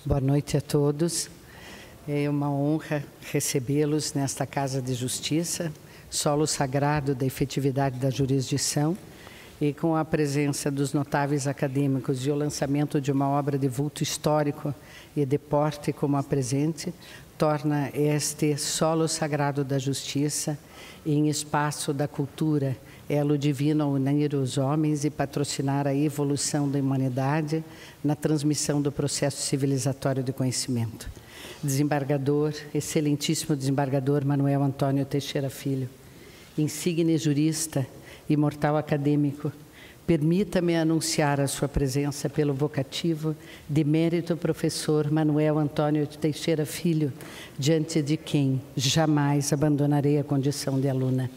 Boa noite a todos. É uma honra recebê-los nesta Casa de Justiça, solo sagrado da efetividade da jurisdição, e com a presença dos notáveis acadêmicos e o lançamento de uma obra de vulto histórico e de porte como a presente, torna este solo sagrado da justiça em espaço da cultura, elo divino a unir os homens e patrocinar a evolução da humanidade na transmissão do processo civilizatório de conhecimento. Desembargador, excelentíssimo desembargador Manuel Antônio Teixeira Filho, insigne jurista, imortal acadêmico, permita-me anunciar a sua presença pelo vocativo de mérito professor Manuel Antônio Teixeira Filho, diante de quem jamais abandonarei a condição de aluna.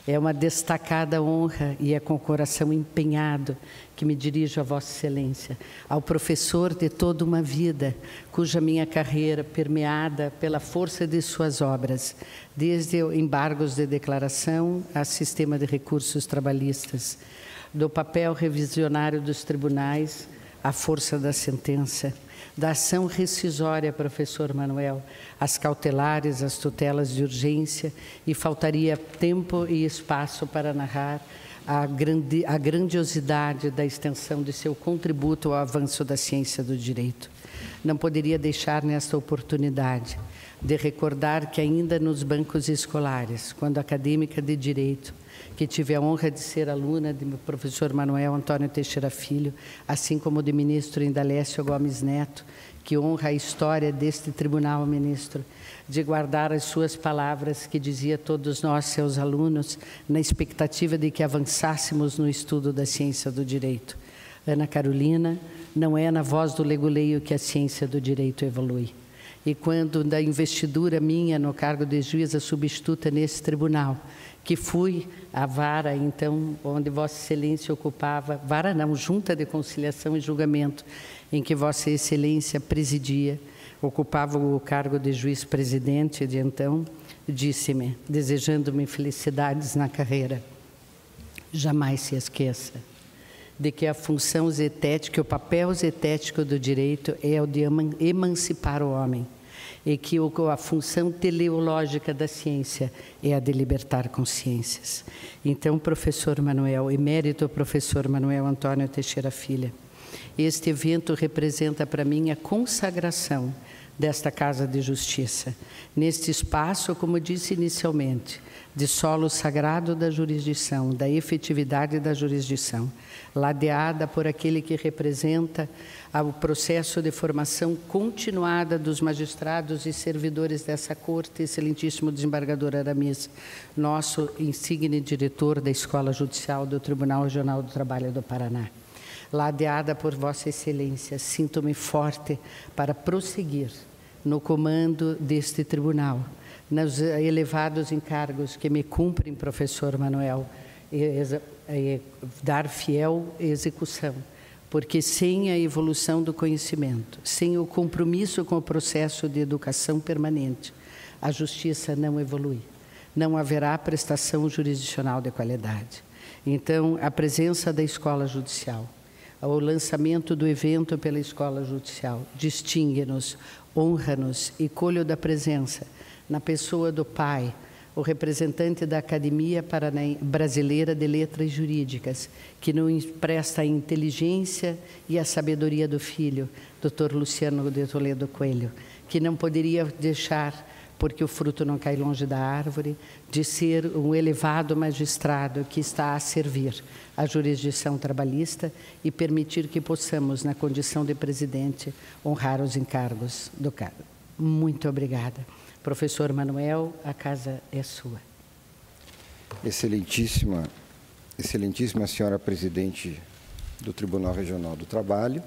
É uma destacada honra e é com o coração empenhado que me dirijo a Vossa Excelência, ao professor de toda uma vida, cuja minha carreira, permeada pela força de suas obras, desde embargos de declaração a sistema de recursos trabalhistas, do papel revisionário dos tribunais à força da sentença, da ação rescisória, professor Manuel, as cautelares, as tutelas de urgência, e faltaria tempo e espaço para narrar a grandiosidade da extensão de seu contributo ao avanço da ciência do direito. Não poderia deixar nesta oportunidade de recordar que ainda nos bancos escolares, quando acadêmica de Direito, que tive a honra de ser aluna do professor Manuel Antônio Teixeira Filho, assim como do ministro Indalécio Gomes Neto, que honra a história deste tribunal, ministro, de guardar as suas palavras que dizia a todos nós, seus alunos, na expectativa de que avançássemos no estudo da ciência do direito. Ana Carolina, não é na voz do leguleio que a ciência do direito evolui. E quando da investidura minha no cargo de juíza substituta nesse tribunal, que fui à vara, então, onde Vossa Excelência ocupava, vara não, Junta de Conciliação e Julgamento, em que Vossa Excelência presidia, ocupava o cargo de juiz-presidente de então, disse-me, desejando-me felicidades na carreira, jamais se esqueça de que a função zetética, o papel zetético do direito é o de emancipar o homem, e que a função teleológica da ciência é a de libertar consciências. Então, professor Manuel, emérito professor Manuel Antônio Teixeira Filho, este evento representa para mim a consagração desta Casa de Justiça, neste espaço, como disse inicialmente, de solo sagrado da jurisdição, da efetividade da jurisdição, ladeada por aquele que representa o processo de formação continuada dos magistrados e servidores dessa Corte, excelentíssimo desembargador Aramis, nosso insigne diretor da Escola Judicial do Tribunal Regional do Trabalho do Paraná. Ladeada por Vossa Excelência, sinto-me forte para prosseguir no comando deste tribunal, nos elevados encargos que me cumprem, professor Manuel, dar fiel execução, porque sem a evolução do conhecimento, sem o compromisso com o processo de educação permanente, a justiça não evolui, não haverá prestação jurisdicional de qualidade. Então, a presença da Escola Judicial, o lançamento do evento pela Escola Judicial, distingue-nos, honra-nos e colho da presença na pessoa do pai, o representante da Academia Brasileira de Letras Jurídicas, que nos presta a inteligência e a sabedoria do filho, Dr. Luciano de Toledo Coelho, que não poderia deixar, porque o fruto não cai longe da árvore, de ser um elevado magistrado que está a servir a jurisdição trabalhista e permitir que possamos, na condição de presidente, honrar os encargos do cargo. Muito obrigada. Professor Manuel, a casa é sua. Excelentíssima senhora presidente do Tribunal Regional do Trabalho,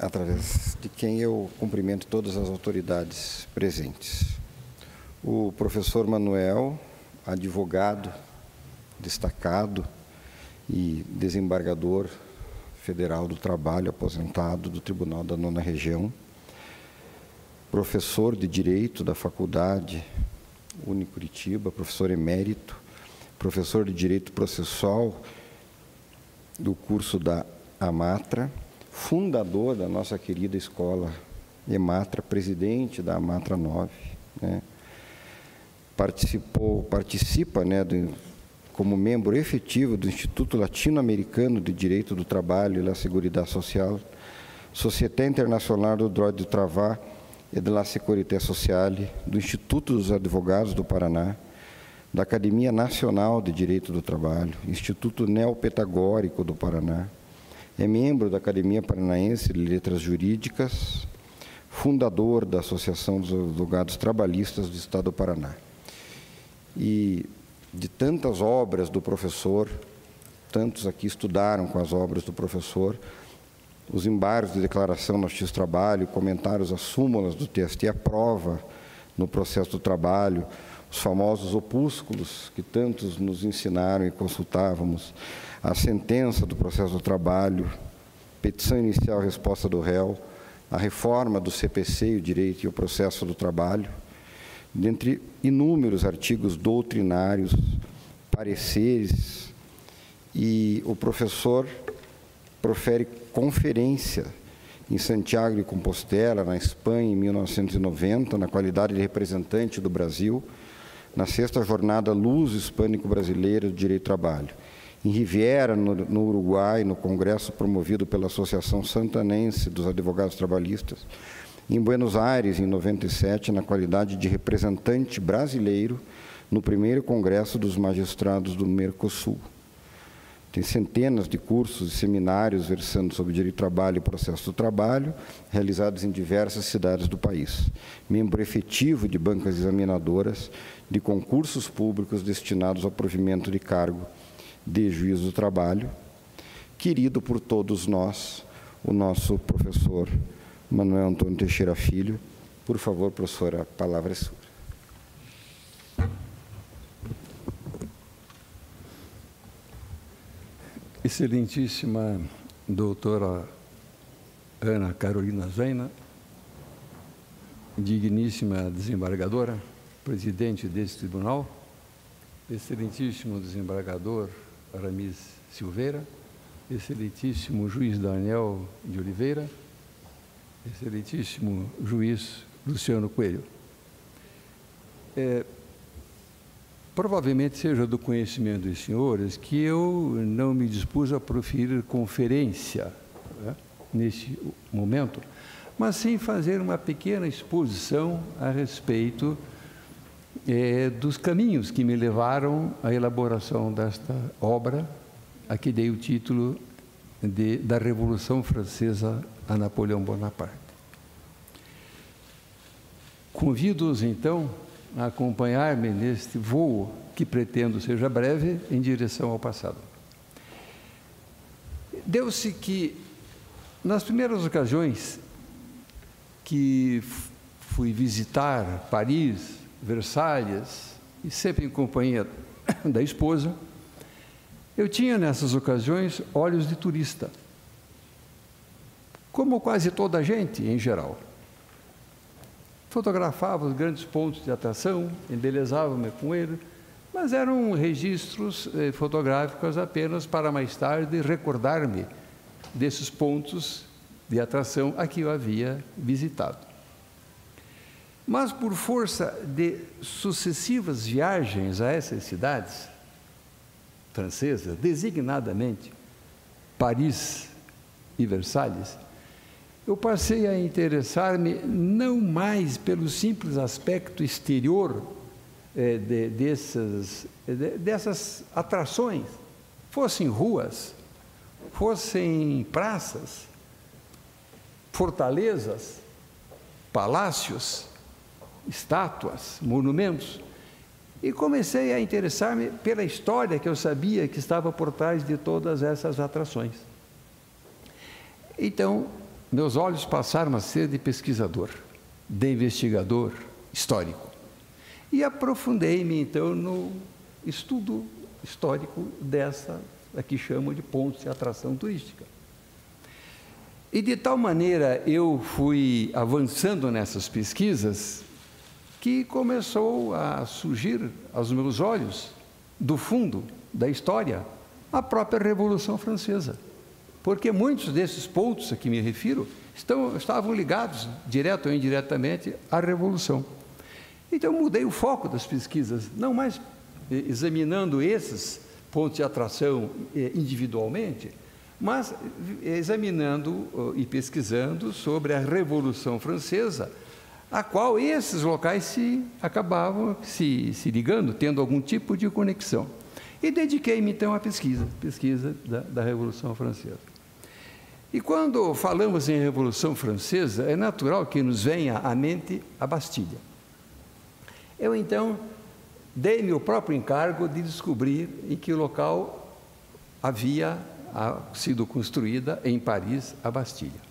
através de quem eu cumprimento todas as autoridades presentes. O professor Manuel, advogado destacado e desembargador federal do trabalho, aposentado do Tribunal da 9ª Região, professor de Direito da Faculdade Unicuritiba, professor emérito, professor de Direito Processual do curso da AMATRA, fundador da nossa querida escola EMATRA, presidente da AMATRA 9, né? Participa, né, como membro efetivo do Instituto Latino-Americano de Direito do Trabalho e da Seguridade Social, Société Internacional do Droit du Travail e de la Sécurité Sociale, do Instituto dos Advogados do Paraná, da Academia Nacional de Direito do Trabalho, Instituto Neopetagórico do Paraná, é membro da Academia Paranaense de Letras Jurídicas, fundador da Associação dos Advogados Trabalhistas do Estado do Paraná. E de tantas obras do professor, tantos aqui estudaram com as obras do professor, os embargos de declaração na Justiça do Trabalho, comentários às súmulas do TST, a prova no processo do trabalho, os famosos opúsculos que tantos nos ensinaram e consultávamos, a sentença do processo do trabalho, petição inicial e resposta do réu, a reforma do CPC e o direito e o processo do trabalho, dentre inúmeros artigos doutrinários, pareceres, e o professor profere conferência em Santiago de Compostela, na Espanha, em 1990, na qualidade de representante do Brasil, na 6ª Jornada Luso Hispânico-Brasileira do Direito do Trabalho. Em Riviera, no Uruguai, no congresso promovido pela Associação Santanense dos Advogados Trabalhistas. Em Buenos Aires, em 97, na qualidade de representante brasileiro no 1º Congresso dos Magistrados do Mercosul. Tem centenas de cursos e seminários versando sobre direito do trabalho e processo do trabalho, realizados em diversas cidades do país. Membro efetivo de bancas examinadoras de concursos públicos destinados ao provimento de cargo de juiz do trabalho. Querido por todos nós, o nosso professor Manuel Antônio Teixeira Filho. Por favor, professora, a palavra é sua. Excelentíssima doutora Ana Carolina Zaina, digníssima desembargadora, presidente desse tribunal, excelentíssimo desembargador Aramis Silveira, excelentíssimo juiz Daniel de Oliveira, excelentíssimo juiz Luciano Coelho. Provavelmente seja do conhecimento dos senhores que eu não me dispus a proferir conferência, né, neste momento, mas sim fazer uma pequena exposição a respeito dos caminhos que me levaram à elaboração desta obra, a que dei o título da Revolução Francesa a Napoleão Bonaparte. Convido-os, então, a acompanhar-me neste voo, que pretendo seja breve, em direção ao passado. Deu-se que, nas primeiras ocasiões que fui visitar Paris, Versalhes, e sempre em companhia da esposa, eu tinha nessas ocasiões olhos de turista, como quase toda a gente em geral. Fotografava os grandes pontos de atração, embelezava-me com ele, mas eram registros fotográficos apenas para mais tarde recordar-me desses pontos de atração a que eu havia visitado. Mas por força de sucessivas viagens a essas cidades francesas, designadamente Paris e Versalhes, eu passei a interessar-me não mais pelo simples aspecto exterior dessas atrações, fossem ruas, fossem praças, fortalezas, palácios, estátuas, monumentos, e comecei a interessar-me pela história que eu sabia que estava por trás de todas essas atrações. Então, meus olhos passaram a ser de pesquisador, de investigador histórico. E aprofundei-me, então, no estudo histórico dessa, que chamo de pontos de atração turística. E de tal maneira eu fui avançando nessas pesquisas que começou a surgir aos meus olhos, do fundo da história, a própria Revolução Francesa. porque muitos desses pontos a que me refiro estavam ligados, direto ou indiretamente, à Revolução. Então, mudei o foco das pesquisas, não mais examinando esses pontos de atração individualmente, mas examinando e pesquisando sobre a Revolução Francesa, a qual esses locais acabavam se ligando, tendo algum tipo de conexão. E dediquei-me, então, à pesquisa da Revolução Francesa. E quando falamos em Revolução Francesa, é natural que nos venha à mente a Bastilha. Eu, então, dei-me o próprio encargo de descobrir em que local havia sido construída em Paris a Bastilha.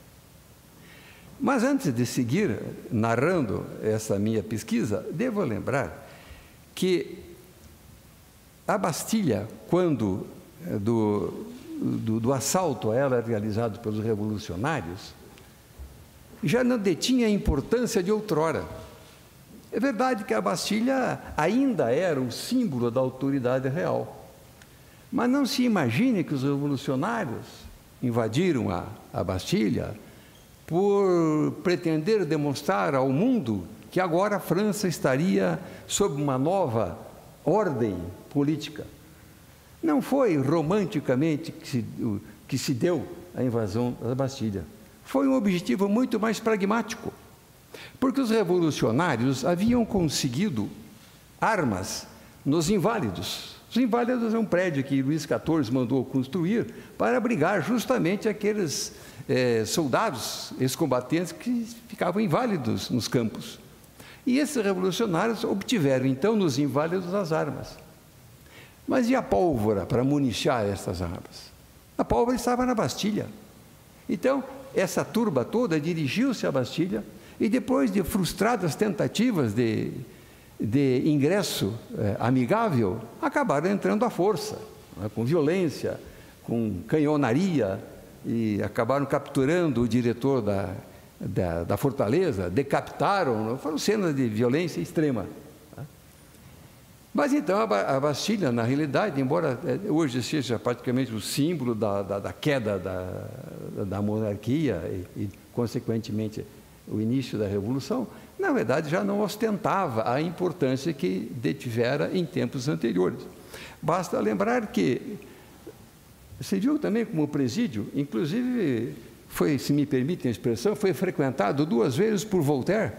Mas antes de seguir narrando essa minha pesquisa, devo lembrar que a Bastilha, quando do assalto a ela realizado pelos revolucionários, já não detinha a importância de outrora. É verdade que a Bastilha ainda era o símbolo da autoridade real, mas não se imagine que os revolucionários invadiram a Bastilha por pretender demonstrar ao mundo que agora a França estaria sob uma nova ordem política. Não foi romanticamente que se deu a invasão da Bastilha. Foi um objetivo muito mais pragmático, porque os revolucionários haviam conseguido armas nos Inválidos. Os Inválidos é um prédio que Luís XIV mandou construir para abrigar justamente aqueles soldados, ex-combatentes que ficavam inválidos nos campos. E esses revolucionários obtiveram, então, nos Inválidos as armas. Mas e a pólvora para municiar essas armas? A pólvora estava na Bastilha. Então, essa turba toda dirigiu-se à Bastilha e, depois de frustradas tentativas de ingresso amigável, acabaram entrando à força, com violência, com canhonaria, e acabaram capturando o diretor da fortaleza, decapitaram, foram cenas de violência extrema. Mas então a Bastilha, na realidade, embora hoje seja praticamente o símbolo da queda da monarquia e, consequentemente, o início da Revolução, na verdade já não ostentava a importância que detivera em tempos anteriores. Basta lembrar que serviu também como presídio, inclusive foi, se me permitem a expressão, foi frequentado 2 vezes por Voltaire,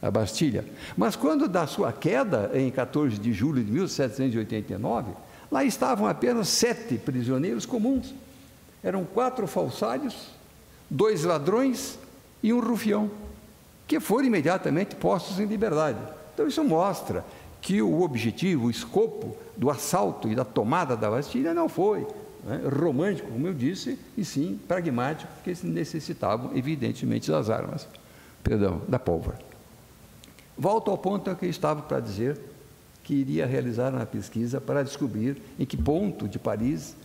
a Bastilha. Mas quando da sua queda, em 14 de julho de 1789, lá estavam apenas 7 prisioneiros comuns. Eram 4 falsários, 2 ladrões e um rufião, que foram imediatamente postos em liberdade. Então isso mostra que o objetivo, o escopo do assalto e da tomada da Bastilha não foi romântico, como eu disse, e sim pragmático, porque necessitavam, evidentemente, das armas, da pólvora. Volto ao ponto em que eu estava para dizer que iria realizar uma pesquisa para descobrir em que ponto de Paris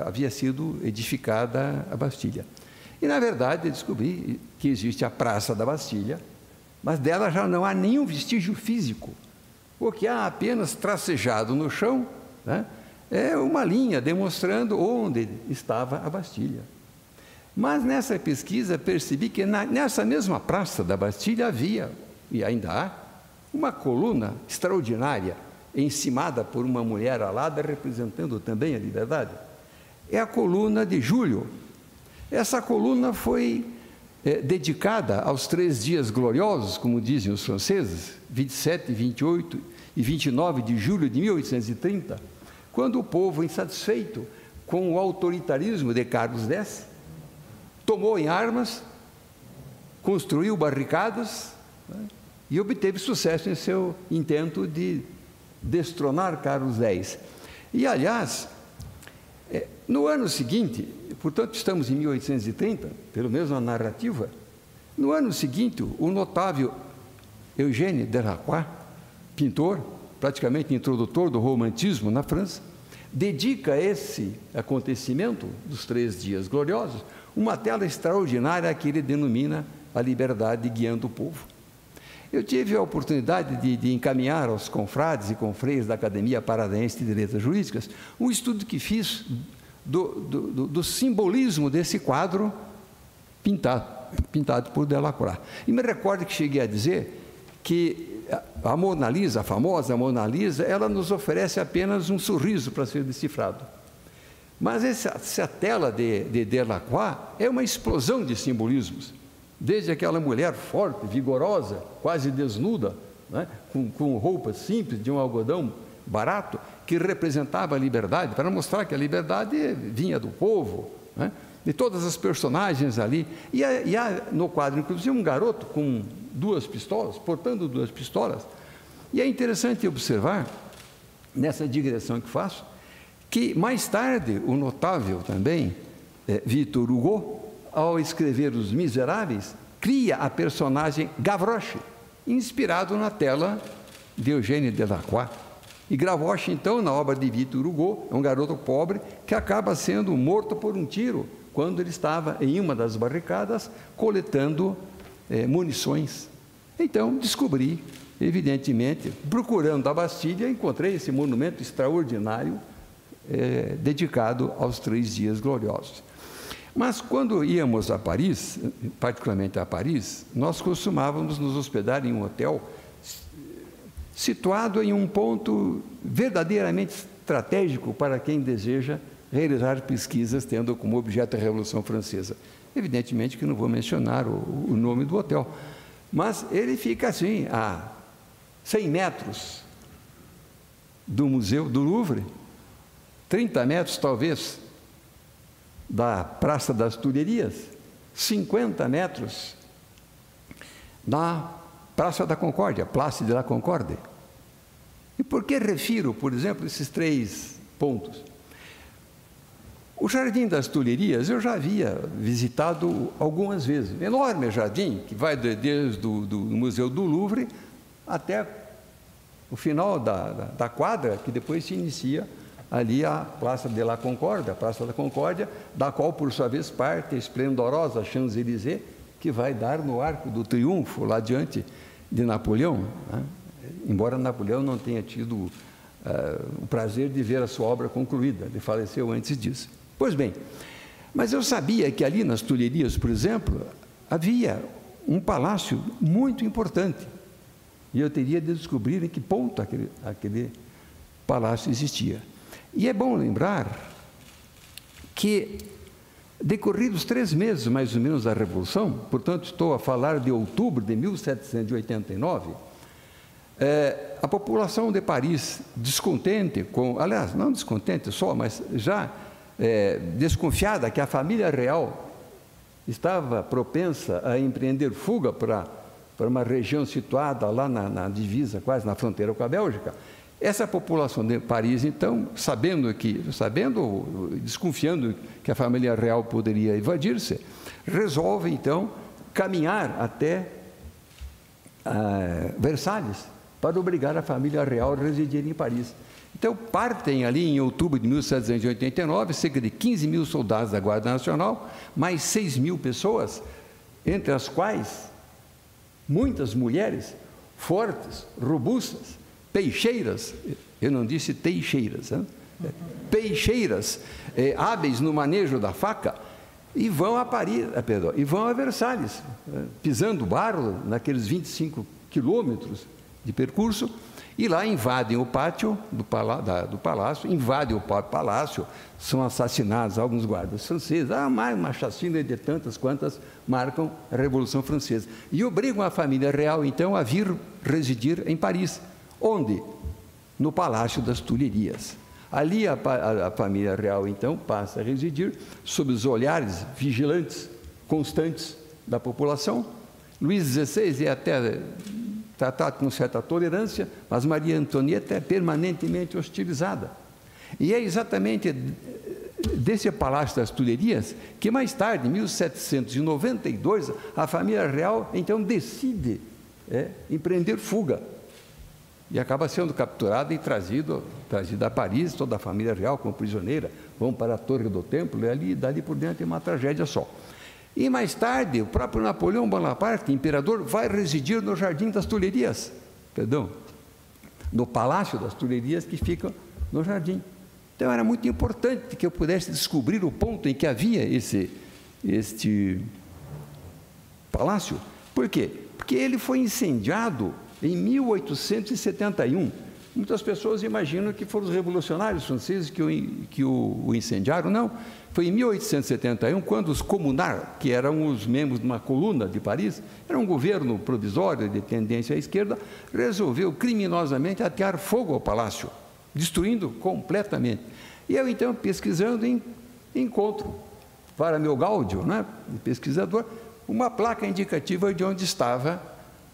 havia sido edificada a Bastilha. E, na verdade, descobri que existe a Praça da Bastilha, mas dela já não há nenhum vestígio físico. O que há apenas tracejado no chão, é uma linha demonstrando onde estava a Bastilha. Mas nessa pesquisa percebi que nessa mesma Praça da Bastilha havia, e ainda há, uma coluna extraordinária, encimada por uma mulher alada, representando também a liberdade. É a coluna de Julho. Essa coluna foi dedicada aos 3 dias gloriosos, como dizem os franceses, 27, 28 e 29 de julho de 1830, quando o povo, insatisfeito com o autoritarismo de Carlos X, tomou em armas, construiu barricadas e obteve sucesso em seu intento de destronar Carlos X. E, aliás, no ano seguinte, portanto, estamos em 1830, pelo menos na narrativa, no ano seguinte, o notável Eugène Delacroix, pintor, praticamente introdutor do romantismo na França, dedica a esse acontecimento dos 3 dias gloriosos uma tela extraordinária que ele denomina a liberdade guiando o povo. Eu tive a oportunidade de encaminhar aos confrades e confreiros da Academia Paranaense de Letras Jurídicas um estudo que fiz do simbolismo desse quadro pintado por Delacroix. E me recordo que cheguei a dizer que a Mona Lisa, a famosa Mona Lisa, ela nos oferece apenas um sorriso para ser decifrado. Mas essa tela de Delacroix é uma explosão de simbolismos. Desde aquela mulher forte, vigorosa, quase desnuda, né, com roupas simples, de um algodão barato, que representava a liberdade, para mostrar que a liberdade vinha do povo, né, de todas as personagens ali. E há no quadro, inclusive, um garoto com 2 pistolas, portando 2 pistolas. E é interessante observar, nessa digressão que faço, que mais tarde o notável também, Victor Hugo, ao escrever Os Miseráveis, cria a personagem Gavroche, inspirado na tela de Eugène Delacroix. E Gavroche, então, na obra de Victor Hugo, é um garoto pobre que acaba sendo morto por um tiro, quando ele estava em uma das barricadas coletando munições. Então, descobri, evidentemente, procurando a Bastilha, encontrei esse monumento extraordinário dedicado aos 3 dias gloriosos. Mas quando íamos a Paris, particularmente a Paris, nós costumávamos nos hospedar em um hotel situado em um ponto verdadeiramente estratégico para quem deseja realizar pesquisas tendo como objeto a Revolução Francesa. Evidentemente que não vou mencionar o nome do hotel, mas ele fica assim, a 100 metros do Museu do Louvre, 30 metros talvez da Praça das Tulherias, 50 metros da Praça da Concórdia, Place de la Concorde. E por que refiro, por exemplo, esses 3 pontos? O Jardim das Tulherias eu já havia visitado algumas vezes. Enorme jardim, que vai desde o Museu do Louvre até o final da quadra, que depois se inicia ali a Praça de la Concorde, a Praça da Concórdia, da qual, por sua vez, parte a esplendorosa Champs-Élysées, que vai dar no Arco do Triunfo, lá diante de Napoleão, né? Embora Napoleão não tenha tido o prazer de ver a sua obra concluída, ele faleceu antes disso. Pois bem, mas eu sabia que ali nas Tulherias, por exemplo, havia um palácio muito importante, e eu teria de descobrir em que ponto aquele palácio existia. E é bom lembrar que, decorridos 3 meses, mais ou menos, da Revolução, portanto, estou a falar de outubro de 1789, a população de Paris, descontente aliás, não descontente só, mas já desconfiada que a família real estava propensa a empreender fuga para uma região situada lá na divisa, quase na fronteira com a Bélgica. Essa população de Paris, então, desconfiando que a família real poderia evadir-se, resolve, então, caminhar até Versalhes para obrigar a família real a residir em Paris. Então, partem ali em outubro de 1789, cerca de 15 mil soldados da Guarda Nacional, mais 6 mil pessoas, entre as quais muitas mulheres fortes, robustas, peixeiras, eu não disse teixeiras, né? Peixeiras, hábeis no manejo da faca, e vão a Paris, e vão a Versalhes, pisando barro naqueles 25 quilômetros de percurso, e lá invadem o pátio do palácio, invadem o próprio palácio, são assassinados alguns guardas franceses, mais uma chacina de tantas quantas marcam a Revolução Francesa, e obrigam a família real, então, a vir residir em Paris. Onde? No Palácio das Tulherias. Ali a família real, então, passa a residir sob os olhares vigilantes, constantes da população. Luís XVI é até tratado com certa tolerância, mas Maria Antonieta é permanentemente hostilizada. E é exatamente desse Palácio das Tulherias que, mais tarde, em 1792, a família real, então, decide empreender fuga. E acaba sendo capturada e trazida a Paris, toda a família real como prisioneira, vão para a Torre do Templo, e dali por dentro é uma tragédia só. E mais tarde, o próprio Napoleão Bonaparte, imperador, vai residir no Jardim das Tulherias, no Palácio das Tulherias, que fica no jardim. Então, era muito importante que eu pudesse descobrir o ponto em que havia este palácio. Por quê? Porque ele foi incendiado em 1871. Muitas pessoas imaginam que foram os revolucionários franceses que o incendiaram. Não, foi em 1871, quando os Communards, que eram os membros de uma coluna de Paris, era um governo provisório de tendência à esquerda, resolveu criminosamente atear fogo ao palácio, destruindo completamente. E eu, então, pesquisando, encontro, para meu gáudio, né, de pesquisador, uma placa indicativa de onde estava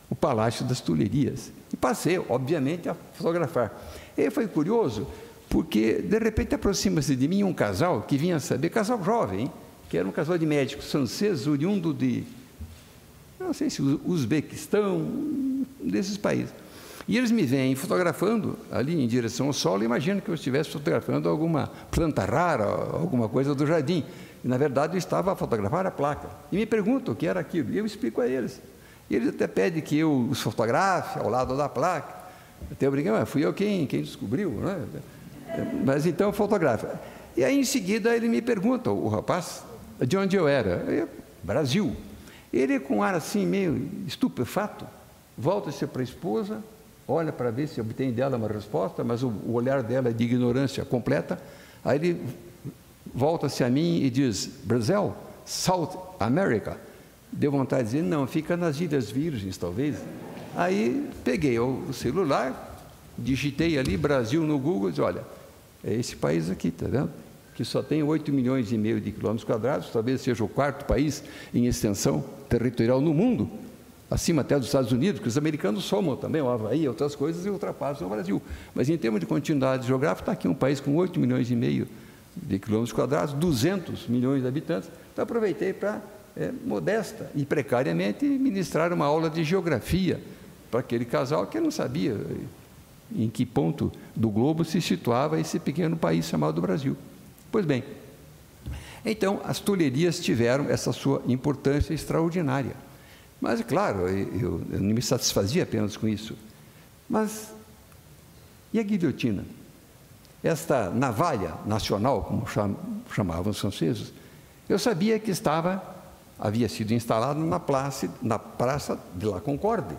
o Palácio das Tulherias. E passei, obviamente, a fotografar. E foi curioso, porque, de repente, aproxima-se de mim um casal que vinha saber, casal jovem, hein, que era um casal de médicos franceses, oriundo de, não sei se Uzbequistão, desses países. E eles me vêm fotografando ali em direção ao solo, imagino que eu estivesse fotografando alguma planta rara, alguma coisa do jardim. E, na verdade, eu estava a fotografar a placa. E me perguntam o que era aquilo, e eu explico a eles. E eles até pedem que eu os fotografe ao lado da placa. Até eu brinquei, mas fui eu quem descobriu, né? Mas então fotografa. E aí, em seguida, ele me pergunta, o rapaz, de onde eu era. Eu, Brasil. Ele, com um ar assim, meio estupefato, volta-se para a esposa, olha para ver se obtém dela uma resposta, mas o olhar dela é de ignorância completa. Aí ele volta-se a mim e diz, Brasil, South America. Deu vontade de dizer, não, fica nas Ilhas Virgens, talvez. Aí peguei o celular, digitei ali Brasil no Google e disse, olha, é esse país aqui, está vendo? Que só tem 8,5 milhões de quilômetros quadrados, talvez seja o 4º país em extensão territorial no mundo, acima até dos Estados Unidos, que os americanos somam também, o Havaí e outras coisas, e ultrapassam o Brasil. Mas em termos de continuidade geográfica, está aqui um país com 8,5 milhões de quilômetros quadrados, 200 milhões de habitantes. Então, aproveitei para, modesta e precariamente, ministrar uma aula de geografia para aquele casal que não sabia em que ponto do globo se situava esse pequeno país chamado Brasil. Pois bem, então, as Tulherias tiveram essa sua importância extraordinária. Mas, é claro, eu não me satisfazia apenas com isso. Mas, e a guilhotina? Esta navalha nacional, como chamavam os franceses, eu sabia que havia sido instalada na Praça de la Concorde,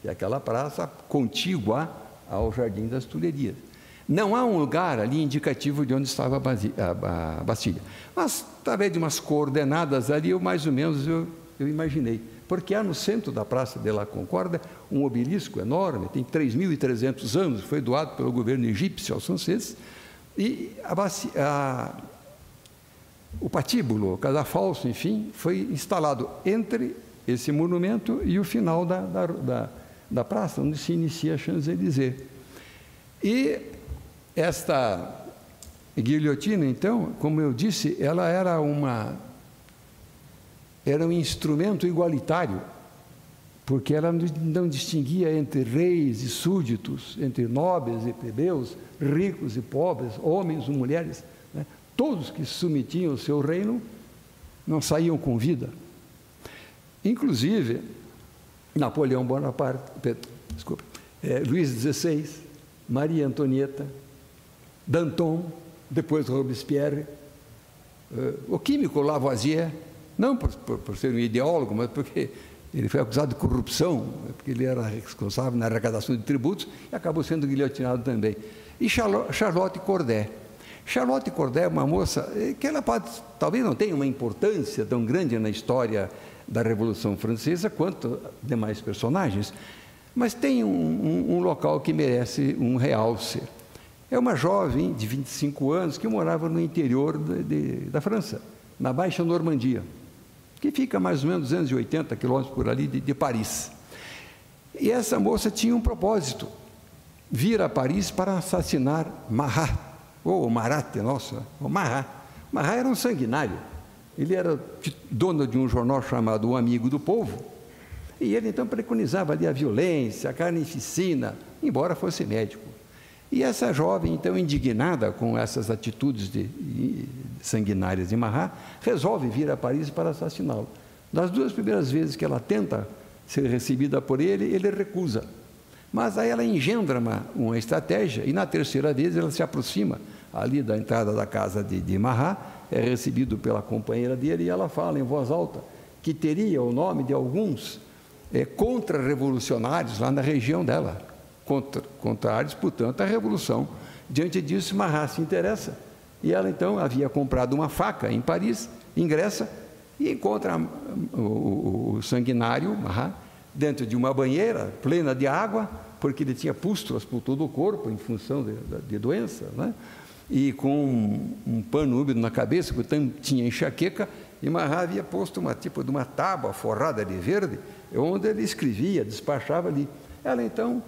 que é aquela praça contígua ao Jardim das Tulherias. Não há um lugar ali indicativo de onde estava a Bastilha. Mas, através de umas coordenadas ali, eu mais ou menos eu imaginei. Porque há no centro da Praça de la Concorde um obelisco enorme, tem 3.300 anos, foi doado pelo governo egípcio aos franceses, e o patíbulo, o cadafalso, enfim, foi instalado entre esse monumento e o final da praça, onde se inicia a Champs-Élysées. E esta guilhotina, então, como eu disse, ela era um instrumento igualitário, porque ela não distinguia entre reis e súditos, entre nobres e plebeus, ricos e pobres, homens e mulheres, né? Todos que se submetiam ao seu reino não saíam com vida. Inclusive, Napoleão Bonaparte, Luís XVI, Maria Antonieta, Danton, depois Robespierre, o químico Lavoisier, não por ser um ideólogo, mas porque ele foi acusado de corrupção, porque ele era responsável na arrecadação de tributos e acabou sendo guilhotinado também. E Charlotte Corday. Charlotte Corday é uma moça que ela talvez não tenha uma importância tão grande na história da Revolução Francesa quanto demais personagens, mas tem um local que merece um realce. É uma jovem de 25 anos que morava no interior da França, na Baixa Normandia, que fica mais ou menos 280 quilômetros por ali de Paris. E essa moça tinha um propósito, vir a Paris para assassinar Marat, ou Marat, nossa, o Marat. Marat era um sanguinário, ele era dono de um jornal chamado O Amigo do Povo, e ele então preconizava ali a violência, a carnificina, embora fosse médico. E essa jovem, então, indignada com essas atitudes sanguinárias de Marat, resolve vir a Paris para assassiná-lo. Das 2 primeiras vezes que ela tenta ser recebida por ele recusa. Mas aí ela engendra uma estratégia, e na terceira vez ela se aproxima ali da entrada da casa de Marat, é recebido pela companheira dele, e ela fala em voz alta que teria o nome de alguns contra-revolucionários lá na região dela, contrários, portanto, à Revolução. Diante disso, Marat se interessa, e ela então havia comprado uma faca em Paris, ingressa e encontra o sanguinário Marat dentro de uma banheira plena de água, porque ele tinha pústulas por todo o corpo em função de doença, né? E com um pano úmido na cabeça, portanto tinha enxaqueca, e Marat havia posto tipo de uma tábua forrada de verde, onde ele escrevia, despachava ali. Ela então,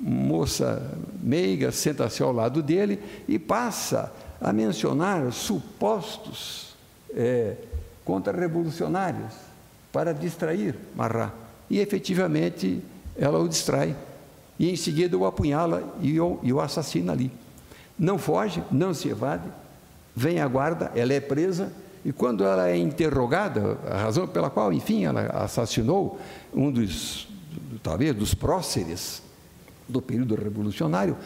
moça meiga, senta-se ao lado dele e passa a mencionar supostos contra-revolucionários para distrair Marat. E efetivamente ela o distrai, e em seguida o apunhala e o assassina ali. Não foge, não se evade, vem a guarda, ela é presa, e quando ela é interrogada, a razão pela qual, enfim, ela assassinou um talvez dos próceres do período revolucionário,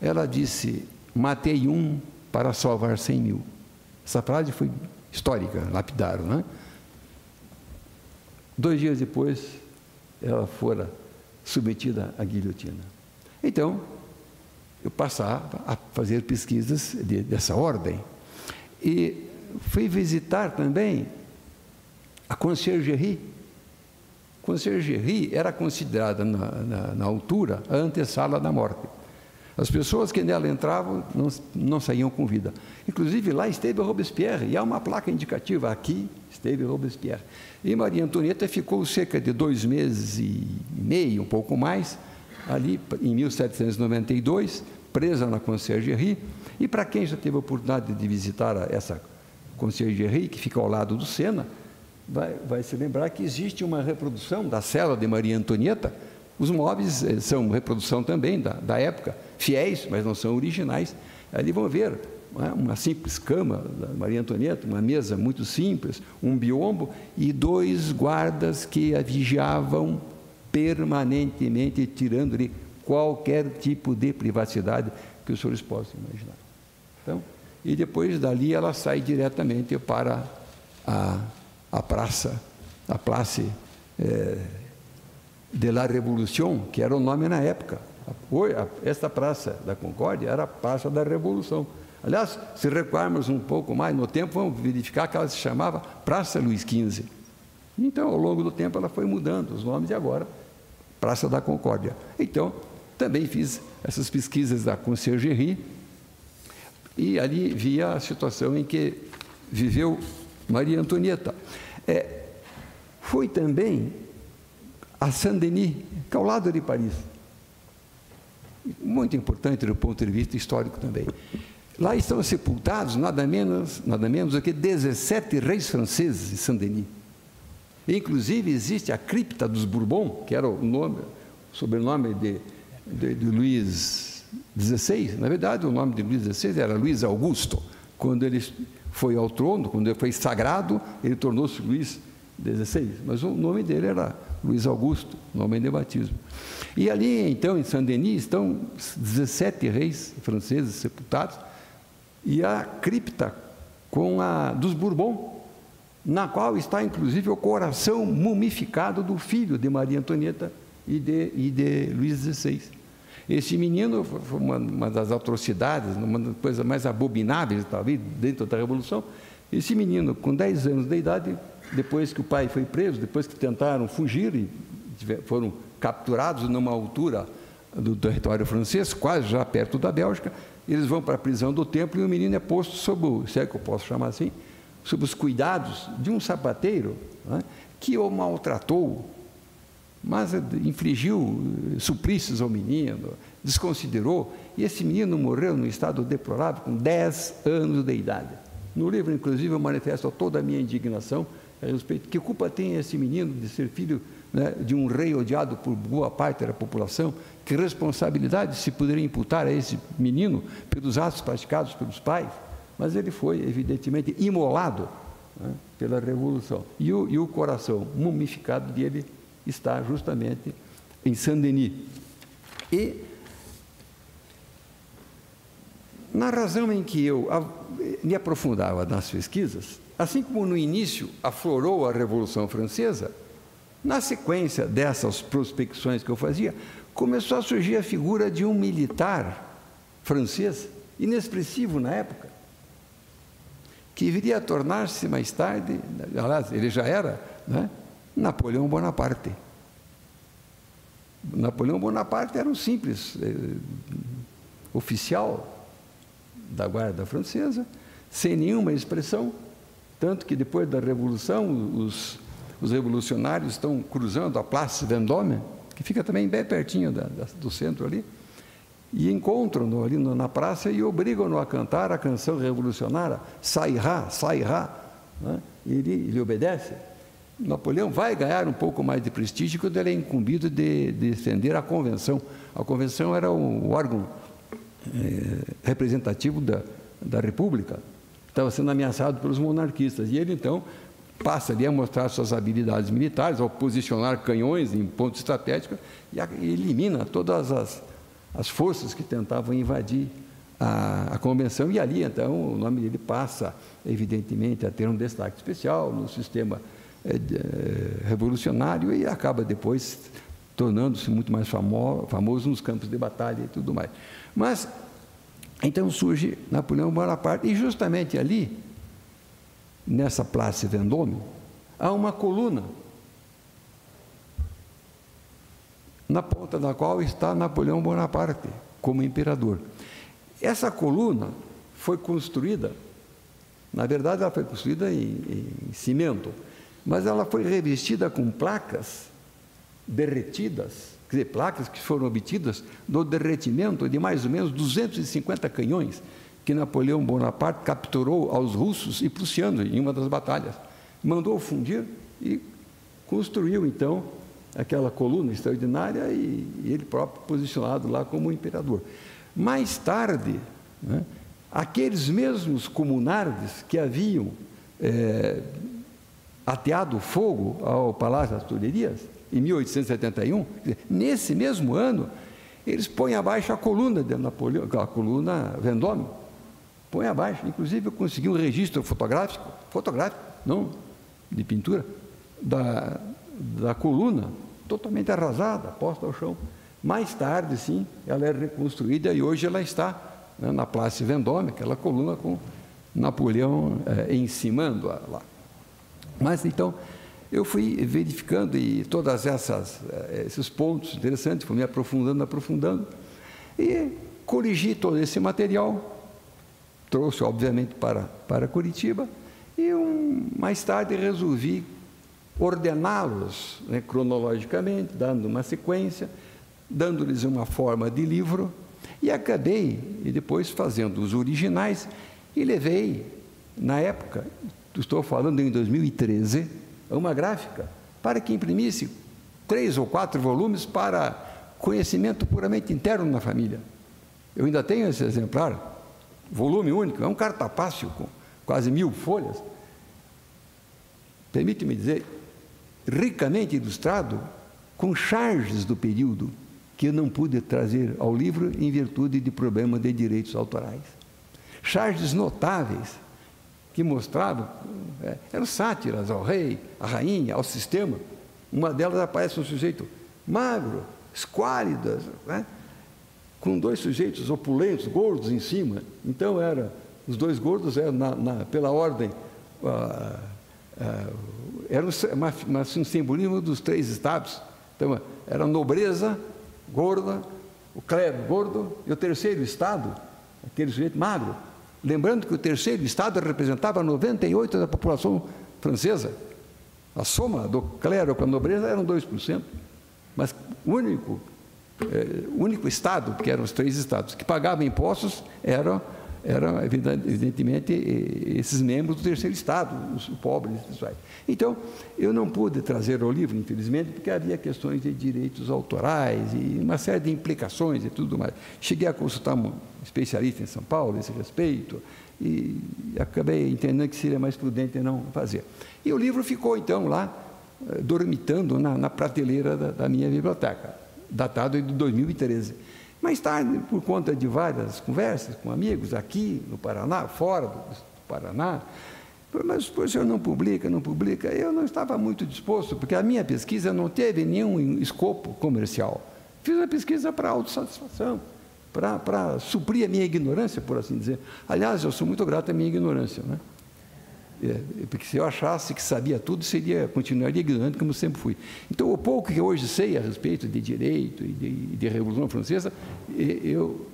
ela disse: matei um para salvar 100.000. Essa frase foi histórica, lapidaram, né? 2 dias depois, ela fora submetida à guilhotina. Então, eu passava a fazer pesquisas dessa ordem. E fui visitar também a conciergerie. A conciergerie era considerada, na altura, a antessala da morte. As pessoas que nela entravam não saíam com vida. Inclusive, lá esteve Robespierre, e há uma placa indicativa: aqui esteve Robespierre. E Maria Antonieta ficou cerca de 2 meses e meio, um pouco mais, ali em 1792, presa na conciergerie. E para quem já teve a oportunidade de visitar essa conciergerie, que fica ao lado do Sena, vai se lembrar que existe uma reprodução da cela de Maria Antonieta. Os móveis são reprodução também da época, fiéis, mas não são originais. Ali vão ver uma simples cama da Maria Antonieta, uma mesa muito simples, um biombo e 2 guardas que a vigiavam permanentemente, tirando-lhe qualquer tipo de privacidade que os senhores possam imaginar. Então, e depois dali ela sai diretamente para a praça, a Place de la Révolution, que era o nome na época. Esta Praça da Concórdia era a Praça da Revolução. Aliás, se recuarmos um pouco mais no tempo, vamos verificar que ela se chamava Praça Luís XV. Então, ao longo do tempo, ela foi mudando os nomes, e agora Praça da Concórdia. Então, também fiz essas pesquisas da conciergerie, e ali via a situação em que viveu Maria Antonieta. Foi também a Saint-Denis, que é ao lado de Paris. Muito importante do ponto de vista histórico também. Lá estão sepultados nada menos do que 17 reis franceses de Saint-Denis. Inclusive existe a cripta dos Bourbon, que era o sobrenome de Luís XVI. Na verdade, o nome de Luís XVI era Luís Augusto. Quando ele foi ao trono, quando ele foi sagrado, ele tornou-se Luís XVI. Mas o nome dele era Luís Augusto, nome de batismo. E ali, então, em Saint-Denis, estão 17 reis franceses sepultados, e a cripta dos Bourbon, na qual está, inclusive, o coração mumificado do filho de Maria Antonieta e de Luís XVI. Esse menino foi uma das atrocidades, uma das coisas mais abomináveis, talvez, dentro da Revolução. Esse menino, com 10 anos de idade, depois que o pai foi preso, depois que tentaram fugir e foram capturados numa altura do território francês, quase já perto da Bélgica, eles vão para a prisão do Templo, e o menino é posto sob, se é que eu posso chamar assim, sob os cuidados de um sapateiro, né, que o maltratou, mas infligiu suplícios ao menino, desconsiderou, e esse menino morreu num estado deplorável com 10 anos de idade. No livro, inclusive, eu manifesto toda a minha indignação a respeito. Que culpa tem esse menino de ser filho, né, de um rei odiado por boa parte da população? Que responsabilidade se poderia imputar a esse menino pelos atos praticados pelos pais? Mas ele foi, evidentemente, imolado, né, pela Revolução. E o coração mumificado dele está justamente em Saint-Denis. E na razão em que eu me aprofundava nas pesquisas, assim como no início aflorou a Revolução Francesa, na sequência dessas prospecções que eu fazia, começou a surgir a figura de um militar francês, inexpressivo na época, que viria a tornar-se mais tarde, aliás, ele já era, né, Napoleão Bonaparte. Napoleão Bonaparte era um simples oficial da Guarda Francesa, sem nenhuma expressão, tanto que depois da Revolução, os revolucionários estão cruzando a Place Vendôme, que fica também bem pertinho do centro ali, e encontram-no ali na praça e obrigam-no a cantar a canção revolucionária, Sairá, Sairá, né? Ele obedece. Napoleão vai ganhar um pouco mais de prestígio quando ele é incumbido de defender a Convenção. A Convenção era o órgão representativo da República, estava sendo ameaçado pelos monarquistas, e ele então passa ali a mostrar suas habilidades militares, ao posicionar canhões em pontos estratégicos, e elimina todas as forças que tentavam invadir a Convenção, e ali então o nome dele passa evidentemente a ter um destaque especial no sistema revolucionário, e acaba depois tornando-se muito mais famoso nos campos de batalha e tudo mais. Mas, então surge Napoleão Bonaparte, e justamente ali, nessa Place Vendôme, há uma coluna, na ponta da qual está Napoleão Bonaparte, como imperador. Essa coluna foi construída, na verdade ela foi construída em cimento, mas ela foi revestida com placas derretidas, quer dizer, placas que foram obtidas do derretimento de mais ou menos 250 canhões que Napoleão Bonaparte capturou aos russos e prussianos em uma das batalhas. Mandou fundir e construiu, então, aquela coluna extraordinária e ele próprio posicionado lá como imperador. Mais tarde, né, aqueles mesmos comunardes que haviam ateado fogo ao Palácio das Tulherias, em 1871, nesse mesmo ano, eles põem abaixo a coluna de Napoleão, a coluna Vendôme, põem abaixo. Inclusive, eu consegui um registro fotográfico, não de pintura, da coluna, totalmente arrasada, posta ao chão. Mais tarde, sim, ela é reconstruída e hoje ela está, né, na Place Vendôme, aquela coluna com Napoleão encimando-a lá. Mas, então, eu fui verificando e todos esses pontos interessantes, fui me aprofundando, e coligi todo esse material, trouxe, obviamente, para Curitiba, e mais tarde resolvi ordená-los, né, cronologicamente, dando uma sequência, dando-lhes uma forma de livro, e acabei, e depois fazendo os originais, e levei, na época, estou falando em 2013, uma gráfica, para que imprimisse 3 ou 4 volumes para conhecimento puramente interno na família. Eu ainda tenho esse exemplar, volume único, é um cartapácio com quase 1000 folhas, permite-me dizer, ricamente ilustrado, com charges do período, que eu não pude trazer ao livro em virtude de problema de direitos autorais. Charges notáveis, que mostravam, eram sátiras ao rei, à rainha, ao sistema. Uma delas aparece um sujeito magro, esquálido, né, com 2 sujeitos opulentos, gordos em cima. Então, os 2 gordos eram, pela ordem, era um simbolismo dos 3 estados. Então, era a nobreza gorda, o clero gordo, e o terceiro estado, aquele sujeito magro. Lembrando que o terceiro estado representava 98% da população francesa. A soma do clero com a nobreza eram 2%. Mas o único estado, que eram os 3 estados, que pagavam impostos, eram evidentemente esses membros do terceiro estado, os pobres pessoais. Então, eu não pude trazer ao livro, infelizmente, porque havia questões de direitos autorais e uma série de implicações e tudo mais. Cheguei a consultar um especialista em São Paulo a esse respeito e acabei entendendo que seria mais prudente não fazer. E o livro ficou, então, lá, dormitando na prateleira da minha biblioteca, datado de 2013. Mais tarde, por conta de várias conversas com amigos aqui no Paraná, fora do Paraná, mas o senhor não publica, não publica. Eu não estava muito disposto, porque a minha pesquisa não teve nenhum escopo comercial. Fiz uma pesquisa para autossatisfação, para suprir a minha ignorância, por assim dizer. Aliás, eu sou muito grato à minha ignorância, né? Porque se eu achasse que sabia tudo, continuaria ignorante, como sempre fui. Então, o pouco que hoje sei a respeito de direito e de Revolução Francesa, eu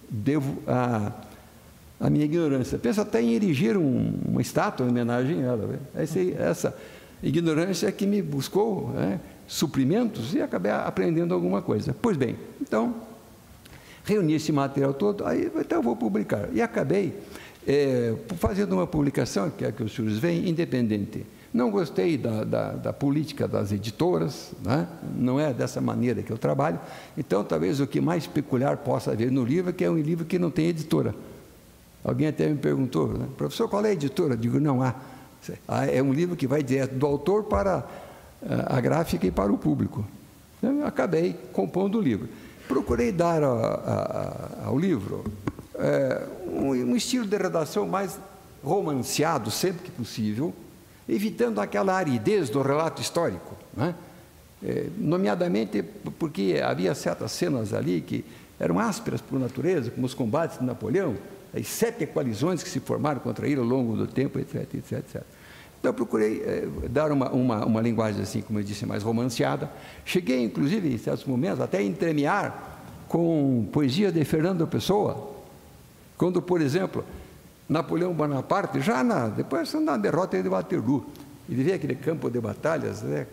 devo a minha ignorância. Penso até em erigir uma estátua em homenagem a ela. Essa ignorância que me buscou, né, suprimentos, e acabei aprendendo alguma coisa. Pois bem, então, reuni esse material todo, aí então eu vou publicar. E acabei fazendo uma publicação, que é a que os senhores veem, independente. Não gostei da política das editoras, né? Não é dessa maneira que eu trabalho, então talvez o que mais peculiar possa haver no livro é que é um livro que não tem editora. Alguém até me perguntou, né? Professor, qual é a editora? Eu digo, não há. É um livro que vai direto do autor para a gráfica e para o público. Então, eu acabei compondo o livro. Procurei dar ao livro um estilo de redação mais romanceado, sempre que possível, evitando aquela aridez do relato histórico, né? Nomeadamente porque havia certas cenas ali que eram ásperas por natureza, como os combates de Napoleão, as 7 coalizões que se formaram contra ele ao longo do tempo, etc, etc, etc. Então, eu procurei dar uma linguagem, assim, como eu disse, mais romanceada. Cheguei, inclusive, em certos momentos, até a entremear com poesia de Fernando Pessoa, quando, por exemplo, Napoleão Bonaparte, depois na derrota de Waterloo, ele vê aquele campo de batalhas, né,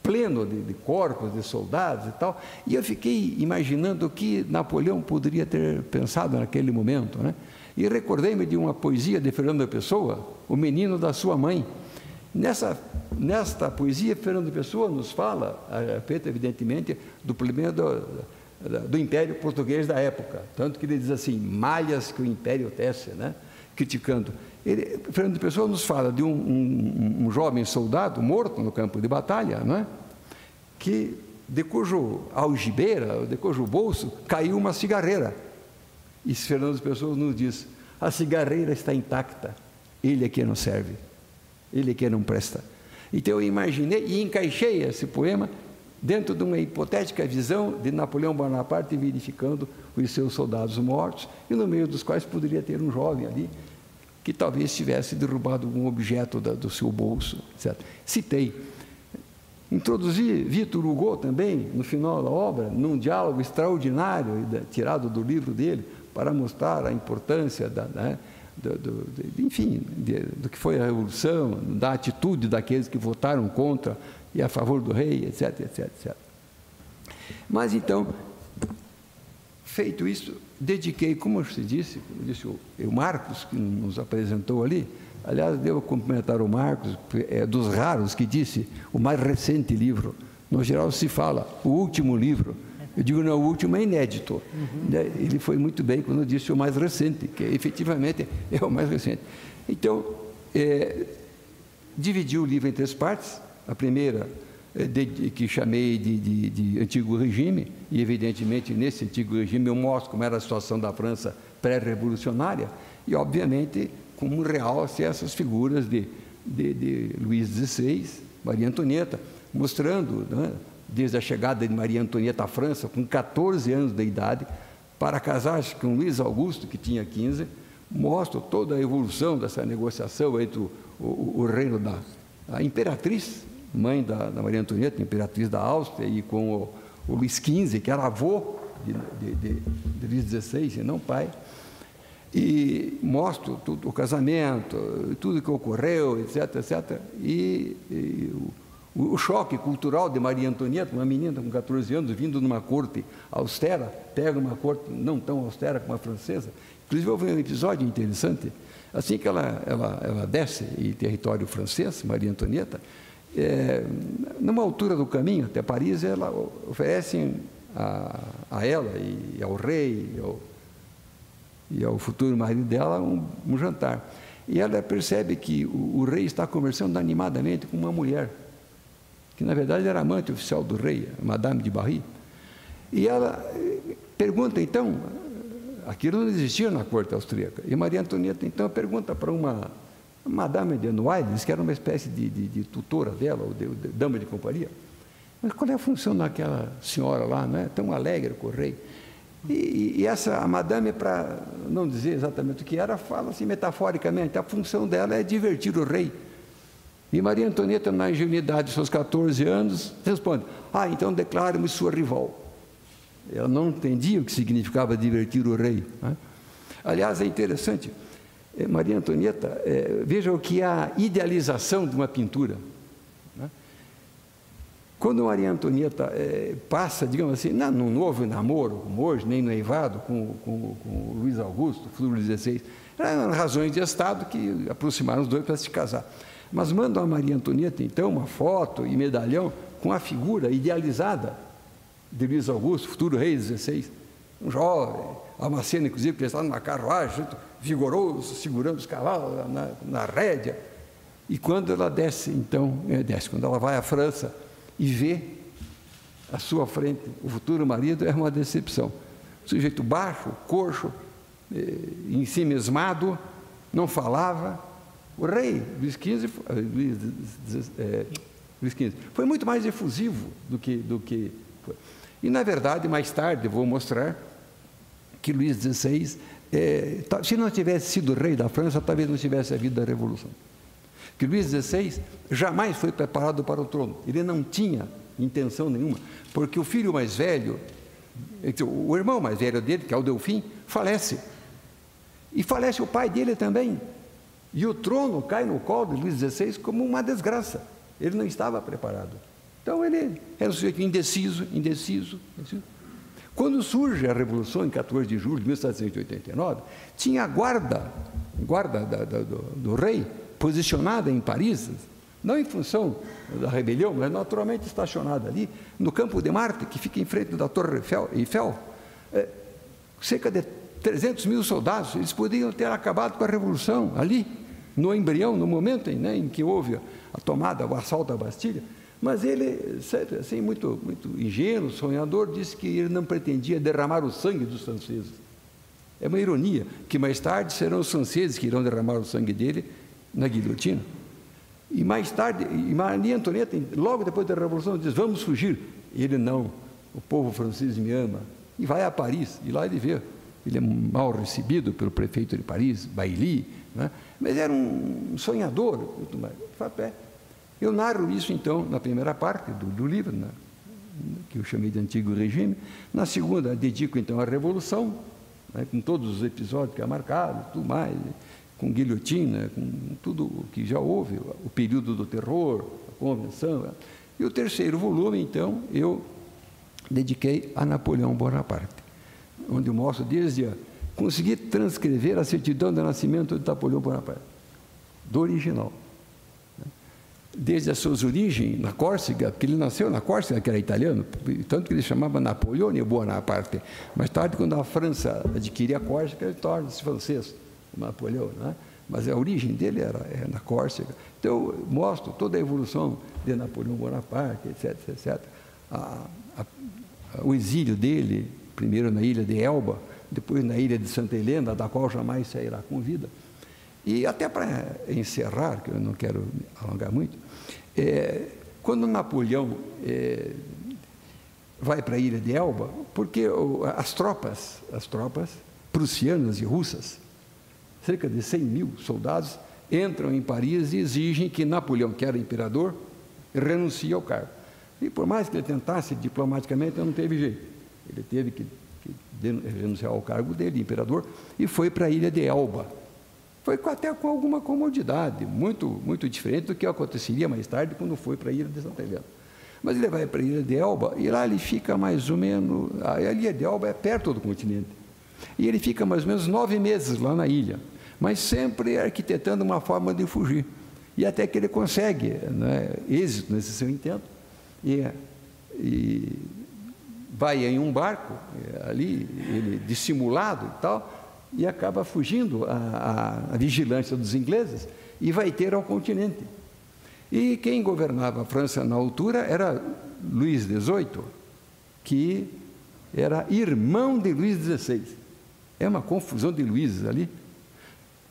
pleno de corpos, de soldados e tal, e eu fiquei imaginando o que Napoleão poderia ter pensado naquele momento, né? E recordei-me de uma poesia de Fernando Pessoa, O Menino da Sua Mãe. Nesta poesia, Fernando Pessoa nos fala, evidentemente, do problema do Império Português da época, tanto que ele diz assim, malhas que o Império tece, né? Criticando. Fernando Pessoa nos fala de um jovem soldado morto no campo de batalha, não é? De cujo algibeira, de cujo bolso, caiu uma cigarreira. E Fernando Pessoa nos diz, a cigarreira está intacta, ele é que não serve, ele é que não presta. Então eu imaginei e encaixei esse poema dentro de uma hipotética visão de Napoleão Bonaparte verificando os seus soldados mortos, e no meio dos quais poderia ter um jovem ali, que talvez tivesse derrubado algum objeto do seu bolso, etc. Citei. Introduzi Victor Hugo também, no final da obra, num diálogo extraordinário, tirado do livro dele, para mostrar a importância do que foi a Revolução, da atitude daqueles que votaram contra e a favor do rei, etc, etc, etc. Mas então, feito isso, dediquei, como se disse o Marcos, que nos apresentou ali, aliás, devo cumprimentar o Marcos, é dos raros que disse o mais recente livro. No geral se fala, o último livro. Eu digo, não, o último é inédito. Ele foi muito bem quando disse o mais recente, que efetivamente é o mais recente. Então, dividi o livro em 3 partes. A primeira, que chamei de Antigo Regime, e evidentemente nesse Antigo Regime eu mostro como era a situação da França pré-revolucionária, e obviamente como realce essas figuras de Luís XVI, Maria Antonieta, mostrando, né, desde a chegada de Maria Antonieta à França, com 14 anos de idade, para casar-se com Luís Augusto, que tinha 15, mostra toda a evolução dessa negociação entre o reino da imperatriz, mãe da Maria Antonieta, imperatriz da Áustria, e com o Luís XV, que era avô de Luís XVI, e não pai, e mostro tudo, o casamento, tudo que ocorreu, etc, etc, e o choque cultural de Maria Antonieta, uma menina com 14 anos, vindo numa corte austera, pega uma corte não tão austera como a francesa. Inclusive, houve um episódio interessante, assim que ela desce em território francês, Maria Antonieta, numa altura do caminho até Paris, ela oferece a ela e ao rei e ao futuro marido dela um jantar. E ela percebe que o rei está conversando animadamente com uma mulher, que na verdade era amante oficial do rei, Madame de Barry. E ela pergunta, então, aquilo não existia na corte austríaca, e Maria Antonieta, então, pergunta para uma Madame de Noailles, que era uma espécie de tutora dela, ou de dama de companhia, mas qual é a função daquela senhora lá, não é? Tão alegre com o rei. E essa madame, para não dizer exatamente o que era, fala assim metaforicamente, a função dela é divertir o rei. E Maria Antonieta, na ingenuidade de seus 14 anos, responde, então declare-me sua rival. Ela não entendia o que significava divertir o rei, né? Aliás, é interessante, Maria Antonieta, veja o que é a idealização de uma pintura, né? Quando Maria Antonieta passa, digamos assim, não houve namoro, como hoje, nem noivado com Luís Augusto, futuro XVI, eram razões de Estado que aproximaram os dois para se casar. Mas mandam a Maria Antonieta, então, uma foto e medalhão com a figura idealizada de Luís Augusto, futuro rei XVI, um jovem, há uma cena, inclusive, que ele está numa carruagem, vigoroso, segurando os cavalos na rédea. E quando ela desce, então, quando ela vai à França e vê à sua frente o futuro marido, é uma decepção. Sujeito baixo, coxo, ensimismado, não falava. O rei Luís XV foi muito mais efusivo do que foi. E, na verdade, mais tarde, vou mostrar que Luís XVI, se não tivesse sido rei da França, talvez não tivesse havido a Revolução. Que Luís XVI jamais foi preparado para o trono. Ele não tinha intenção nenhuma, porque o filho mais velho, o irmão mais velho dele, que é o Delfim, falece. E falece o pai dele também. E o trono cai no colo de Luís XVI como uma desgraça. Ele não estava preparado. Então, ele era um sujeito indeciso. Quando surge a Revolução, em 14 de julho de 1789, tinha a guarda do rei posicionada em Paris, não em função da rebelião, mas naturalmente estacionada ali, no Campo de Marte, que fica em frente da Torre Eiffel, cerca de 300 mil soldados. Eles poderiam ter acabado com a Revolução ali, no embrião, no momento em que houve a tomada, o assalto à Bastilha. Mas ele, assim, muito ingênuo, sonhador, disse que ele não pretendia derramar o sangue dos franceses. É uma ironia, que mais tarde serão os franceses que irão derramar o sangue dele na guilhotina. E mais tarde, Maria Antonieta, logo depois da Revolução, diz, vamos fugir. Ele não, o povo francês me ama. E vai a Paris, e lá ele vê. Ele é mal recebido pelo prefeito de Paris, Bailly, né? Mas era um sonhador. O fato é, eu narro isso, então, na primeira parte do livro, que eu chamei de Antigo Regime. Na segunda, dedico, então, à Revolução, né, com todos os episódios que é marcado, tudo mais, com guilhotina, com tudo o que já houve, o período do terror, a convenção. E o terceiro volume, então, eu dediquei a Napoleão Bonaparte, onde eu mostro desde conseguir transcrever a certidão de nascimento de Napoleão Bonaparte, do original. Desde as suas origens na Córcega, porque ele nasceu na Córcega, que era italiano, tanto que ele chamava Napoleone Bonaparte. Mais tarde, quando a França adquiria a Córcega, ele torna-se francês, Napoleão, né? Mas a origem dele é na Córcega. Então, eu mostro toda a evolução de Napoleão Bonaparte, etc. O exílio dele, primeiro na ilha de Elba, depois na ilha de Santa Helena, da qual jamais sairá com vida. E até para encerrar, que eu não quero me alongar muito, quando Napoleão vai para a ilha de Elba, porque as tropas prussianas e russas, cerca de 100 mil soldados, entram em Paris e exigem que Napoleão, que era imperador, renuncie ao cargo. E por mais que ele tentasse diplomaticamente, não teve jeito. Ele teve que renunciar ao cargo dele, imperador, e foi para a ilha de Elba. Foi até com alguma comodidade, muito diferente do que aconteceria mais tarde quando foi para a ilha de Santa Helena. Mas ele vai para a ilha de Elba e lá ele fica mais ou menos... A ilha de Elba é perto do continente. E ele fica mais ou menos 9 meses lá na ilha, mas sempre arquitetando uma forma de fugir. E até que ele consegue, né, êxito nesse seu intento, e vai em um barco, ali, ele dissimulado e tal, e acaba fugindo à vigilância dos ingleses e vai ter ao continente. E quem governava a França na altura era Luís XVIII, que era irmão de Luís XVI. É uma confusão de Luíses ali.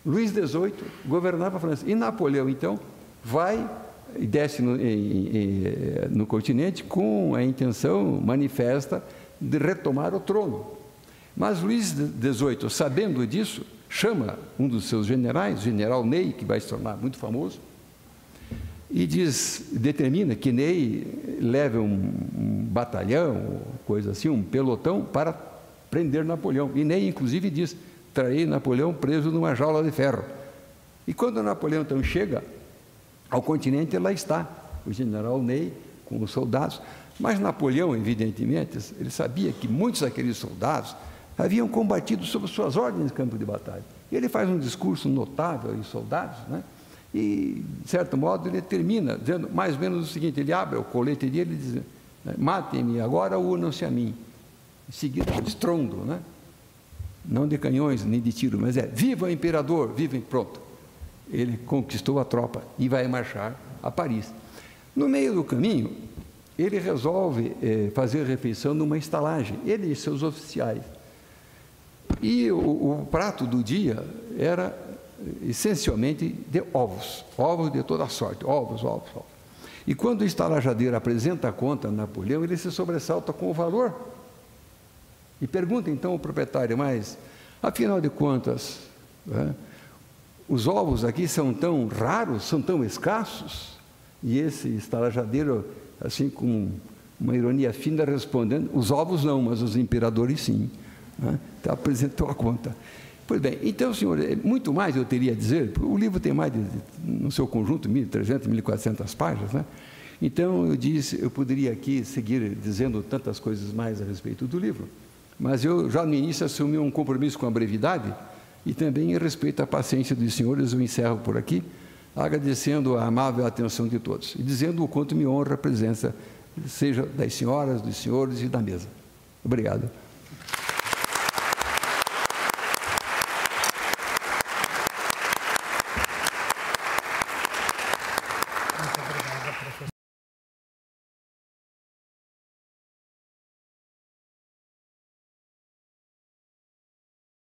Luís XVIII governava a França. E Napoleão, então, vai e desce no continente com a intenção manifesta de retomar o trono. Mas Luís XVIII, sabendo disso, chama um dos seus generais, o general Ney, que vai se tornar muito famoso, e determina que Ney leve um batalhão, coisa assim, um pelotão, para prender Napoleão. E Ney, inclusive, diz: trarei Napoleão preso numa jaula de ferro. E quando Napoleão, então, chega ao continente, lá está o general Ney com os soldados. Mas Napoleão, evidentemente, ele sabia que muitos daqueles soldados haviam combatido sob suas ordens no campo de batalha. E ele faz um discurso notável aos soldados, né? E, de certo modo, ele termina dizendo mais ou menos o seguinte: ele abre o colete dele e diz: matem-me agora ou unam-se a mim. Em seguida, um estrondo, né? Não de canhões nem de tiro, mas viva o imperador, viva, pronto. Ele conquistou a tropa e vai marchar a Paris. No meio do caminho, ele resolve fazer refeição numa estalagem, ele e seus oficiais. E o prato do dia era essencialmente de ovos de toda sorte, ovos. E quando o estalajadeiro apresenta a conta a Napoleão, ele se sobressalta com o valor e pergunta então ao proprietário: mas, afinal de contas, os ovos aqui são tão raros, são tão escassos? E esse estalajadeiro, assim com uma ironia fina, respondendo: os ovos não, mas os imperadores sim. Então apresentou a conta. Pois bem, então, senhor, muito mais eu teria a dizer, porque o livro tem mais, no seu conjunto, 1.300, 1.400 páginas, né? Então eu poderia aqui seguir dizendo tantas coisas mais a respeito do livro, mas eu já no início assumi um compromisso com a brevidade e também em respeito à paciência dos senhores, eu encerro por aqui, agradecendo a amável atenção de todos e dizendo o quanto me honra a presença, seja das senhoras, dos senhores e da mesa. Obrigado.